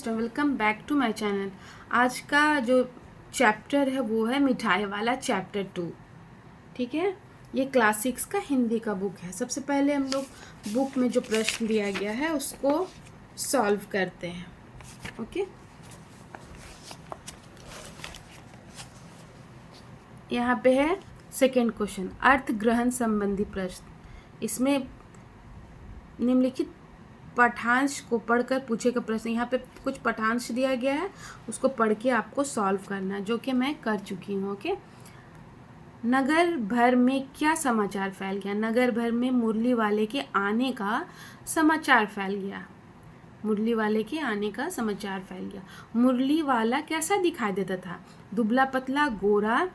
Welcome back to my channel. आज का जो चैप्टर है वो है मिठाई वाला चैप्टर 2। ठीक है, ये क्लास 6 का हिंदी का बुक है। सबसे पहले हम लोग बुक में जो प्रश्न दिया गया है उसको सॉल्व करते हैं। ओके, यहाँ पे है सेकेंड क्वेश्चन, अर्थ ग्रहण संबंधी प्रश्न। इसमें निम्नलिखित पाठांश को पढ़कर पूछे का प्रश्न। यहाँ पे कुछ पाठांश दिया गया है, उसको पढ़ के आपको सॉल्व करना है, जो कि मैं कर चुकी हूँ। ओके, नगर भर में क्या समाचार फैल गया? नगर भर में मुरली वाले के आने का समाचार फैल गया। मुरली वाले के आने का समाचार फैल गया। मुरली वाला कैसा दिखाई देता था? दुबला पतला गोरा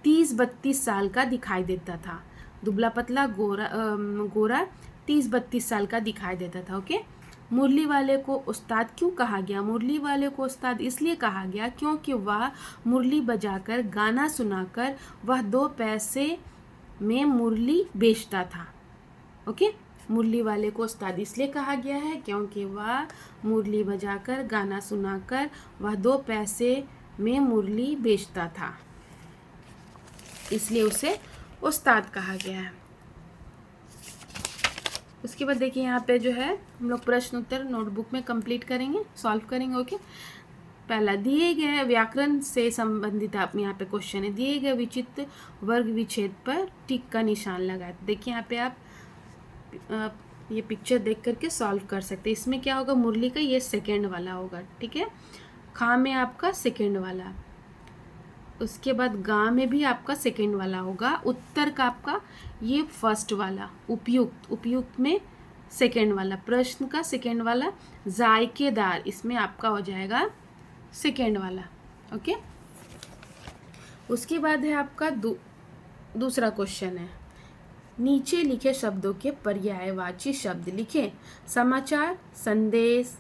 30-32 साल का दिखाई देता था। दुबला पतला गोरा 30-32 साल का दिखाई देता था। ओके, मुरली वाले को उस्ताद क्यों कहा गया? मुरली वाले को उस्ताद इसलिए कहा गया क्योंकि वह मुरली बजाकर गाना सुनाकर वह 2 पैसे में मुरली बेचता था। ओके, मुरली वाले को उस्ताद इसलिए कहा गया है क्योंकि वह मुरली बजाकर गाना सुनाकर वह 2 पैसे में मुरली बेचता था, इसलिए उसे उस्ताद कहा गया है। उसके बाद देखिए यहाँ पे जो है हम लोग प्रश्न उत्तर नोटबुक में कंप्लीट करेंगे, सॉल्व करेंगे। ओके, पहला दिए गए व्याकरण से संबंधित आप यहाँ पे क्वेश्चन है, दिए गए विचित्र वर्ग विच्छेद पर टिक का निशान लगाए। देखिए यहाँ पे आप ये पिक्चर देख करके सॉल्व कर सकते हैं। इसमें क्या होगा, मुरली का ये सेकेंड वाला होगा। ठीक है, खा में आपका सेकेंड वाला, उसके बाद गा में भी आपका सेकेंड वाला होगा, उत्तर का आपका ये फर्स्ट वाला, उपयुक्त में सेकेंड वाला, प्रश्न का सेकेंड वाला, जायकेदार इसमें आपका हो जाएगा सेकेंड वाला। ओके, उसके बाद है आपका दूसरा क्वेश्चन है, नीचे लिखे शब्दों के पर्यायवाची शब्द लिखें। समाचार, संदेश,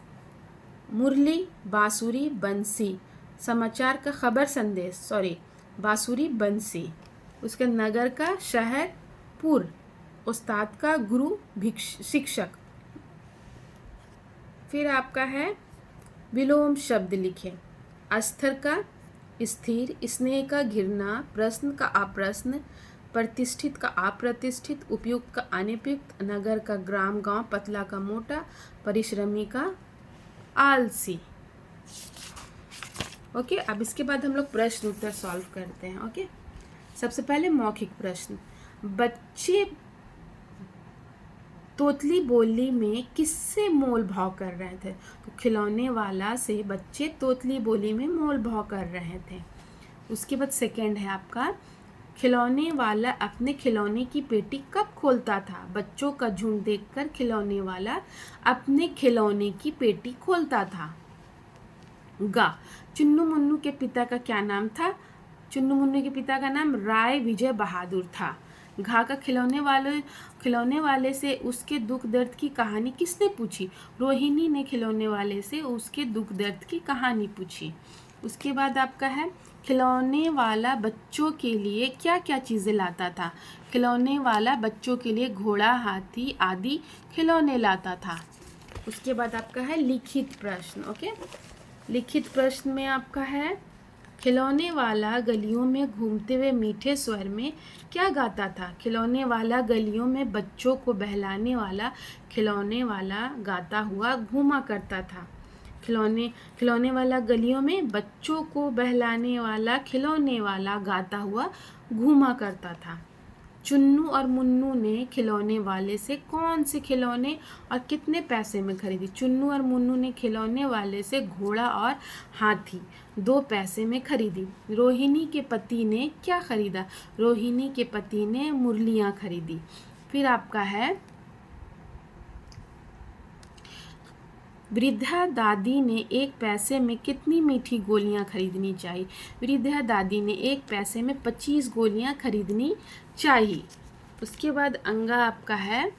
मुरली, बांसुरी, बंसी। समाचार का खबर संदेश, बांसुरी बंसी। उसके नगर का शहर पुर, उस्ताद का गुरु शिक्षक। फिर आपका है विलोम शब्द लिखें। अस्थिर का स्थिर, स्नेह का घृणा, प्रश्न का अप्रश्न, प्रतिष्ठित का अप्रतिष्ठित, उपयुक्त का अनुपयुक्त, नगर का ग्राम गांव, पतला का मोटा, परिश्रमी का आलसी। ओके, अब इसके बाद हम लोग प्रश्न उत्तर सॉल्व करते हैं। ओके, सबसे पहले मौखिक प्रश्न, बच्चे तोतली बोली में किससे मोल भाव कर रहे थे? तो खिलौने वाला से बच्चे तोतली बोली में मोल भाव कर रहे थे। उसके बाद सेकंड है आपका, खिलौने वाला अपने खिलौने की पेटी कब खोलता था? बच्चों का झुंड देखकर खिलौने वाला अपने खिलौने की पेटी खोलता था। गा, चुन्नू मुन्नू के पिता का क्या नाम था? चुन्नू मुन्नू के पिता का नाम राय विजय बहादुर था। घा का खिलौने वाले से उसके दुख दर्द की कहानी किसने पूछी? रोहिणी ने खिलौने वाले से उसके दुख दर्द की कहानी पूछी। उसके बाद आपका है, खिलौने वाला बच्चों के लिए क्या क्या चीज़ें लाता था? खिलौने वाला बच्चों के लिए घोड़ा, हाथी आदि खिलौने लाता था। उसके बाद आपका है लिखित प्रश्न। ओके, लिखित प्रश्न में आपका है, खिलौने वाला गलियों में घूमते हुए मीठे स्वर में क्या गाता था? खिलौने वाला गलियों में बच्चों को बहलाने वाला खिलौने वाला गाता हुआ घूमा करता था। खिलौने वाला गलियों में बच्चों को बहलाने वाला खिलौने वाला गाता हुआ घूमा करता था। चुन्नू और मुन्नू ने खिलौने वाले से कौन से खिलौने और कितने पैसे में खरीदी? चुन्नू और मुन्नू ने खिलौने वाले से घोड़ा और हाथी 2 पैसे में खरीदी। रोहिणी के पति ने क्या खरीदा? रोहिणी के पति ने मुरलियाँ खरीदी। फिर आपका है, वृद्धा दादी ने 1 पैसे में कितनी मीठी गोलियां खरीदनी चाहिए? वृद्धा दादी ने 1 पैसे में 25 गोलियां खरीदनी चाहिए। उसके बाद अंगा आपका है,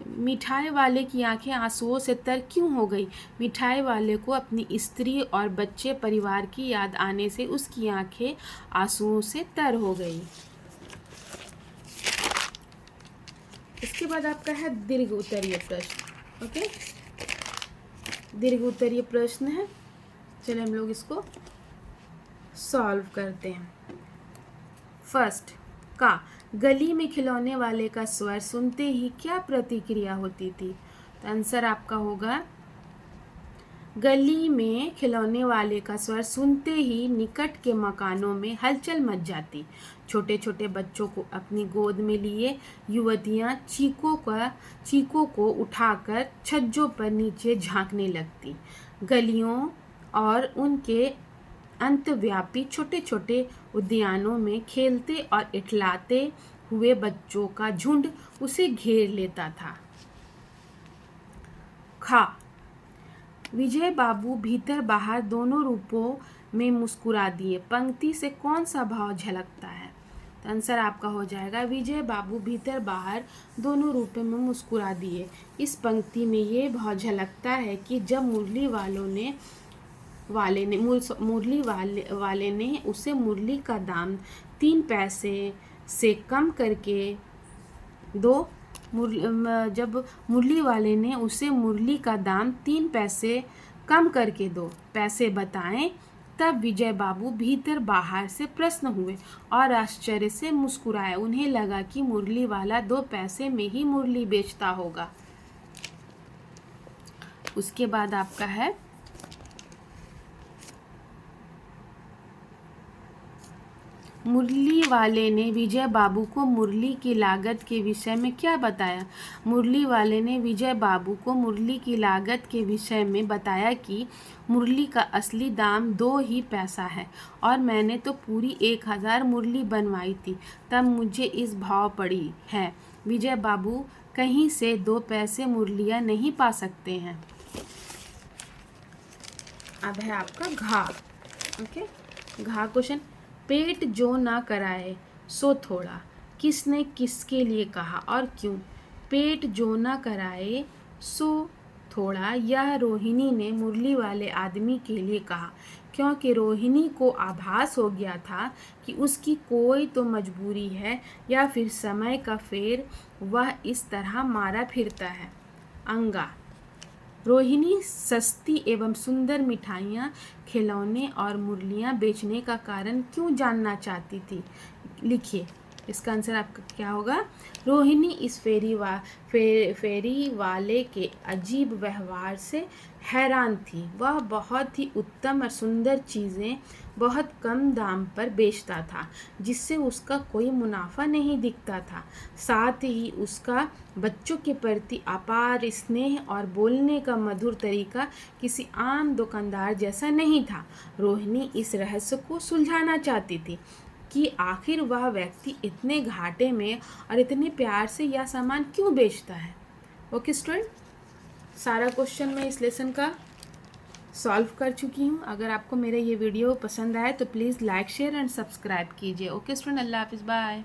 मिठाई वाले की आंखें आंसुओं से तर क्यों हो गई? मिठाई वाले को अपनी स्त्री और बच्चे परिवार की याद आने से उसकी आंखें आंसुओं से तर हो गई। इसके बाद आपका है दीर्घ उत्तरीय प्रश्न। ओके, दीर्घ उत्तरीय प्रश्न है। चलिए हम लोग इसको सॉल्व करते हैं। फर्स्ट का, गली में खिलौने वाले का स्वर सुनते ही क्या प्रतिक्रिया होती थी? तो आंसर आपका होगा, गली में खिलौने वाले का स्वर सुनते ही निकट के मकानों में हलचल मच जाती। छोटे छोटे बच्चों को अपनी गोद में लिए युवतियां चीखों को उठाकर छज्जों पर नीचे झांकने लगती। गलियों और उनके अंतव्यापी छोटे छोटे उद्यानों में खेलते और इठलाते हुए बच्चों का झुंड उसे घेर लेता था। खा, विजय बाबू भीतर बाहर दोनों रूपों में मुस्कुरा दिए। पंक्ति से कौन सा भाव झलकता है? तो आंसर आपका हो जाएगा, विजय बाबू भीतर बाहर दोनों रूपों में मुस्कुरा दिए। इस पंक्ति में ये भाव झलकता है कि जब मुरली वाले ने उसे मुरली का दाम 3 पैसे से कम करके दो। जब मुरली वाले ने उसे मुरली का दाम 3 पैसे कम करके 2 पैसे बताएं, तब विजय बाबू भीतर बाहर से प्रसन्न हुए और आश्चर्य से मुस्कुराए। उन्हें लगा कि मुरली वाला 2 पैसे में ही मुरली बेचता होगा। उसके बाद आपका है, मुरली वाले ने विजय बाबू को मुरली की लागत के विषय में क्या बताया? मुरली वाले ने विजय बाबू को मुरली की लागत के विषय में बताया कि मुरली का असली दाम 2 ही पैसा है और मैंने तो पूरी 1000 मुरली बनवाई थी, तब मुझे इस भाव पड़ी है। विजय बाबू कहीं से 2 पैसे मुरलियाँ नहीं पा सकते हैं। अब है आपका घा। ओके, घा क्वेश्चन, पेट जो ना कराए सो थोड़ा, किसने किसके लिए कहा और क्यों? पेट जो ना कराए सो थोड़ा, यह रोहिणी ने मुरली वाले आदमी के लिए कहा, क्योंकि रोहिणी को आभास हो गया था कि उसकी कोई तो मजबूरी है या फिर समय का फेर वह इस तरह मारा फिरता है। अंगा, रोहिणी सस्ती एवं सुंदर मिठाइयाँ, खिलौने और मुरलियाँ बेचने का कारण क्यों जानना चाहती थी? लिखिए। इसका आंसर आपका क्या होगा? रोहिणी इस फेरी वाले के अजीब व्यवहार से हैरान थी। वह बहुत ही उत्तम और सुंदर चीज़ें बहुत कम दाम पर बेचता था, जिससे उसका कोई मुनाफा नहीं दिखता था। साथ ही उसका बच्चों के प्रति अपार स्नेह और बोलने का मधुर तरीका किसी आम दुकानदार जैसा नहीं था। रोहिणी इस रहस्य को सुलझाना चाहती थी कि आखिर वह व्यक्ति इतने घाटे में और इतने प्यार से यह सामान क्यों बेचता है। ओके स्टूडेंट, सारा क्वेश्चन मैं इस लेसन का सॉल्व कर चुकी हूँ। अगर आपको मेरा ये वीडियो पसंद आए तो please like, share and subscribe कीजिए। ओके स्टूडेंट, अल्लाह हाफिज़, बाय।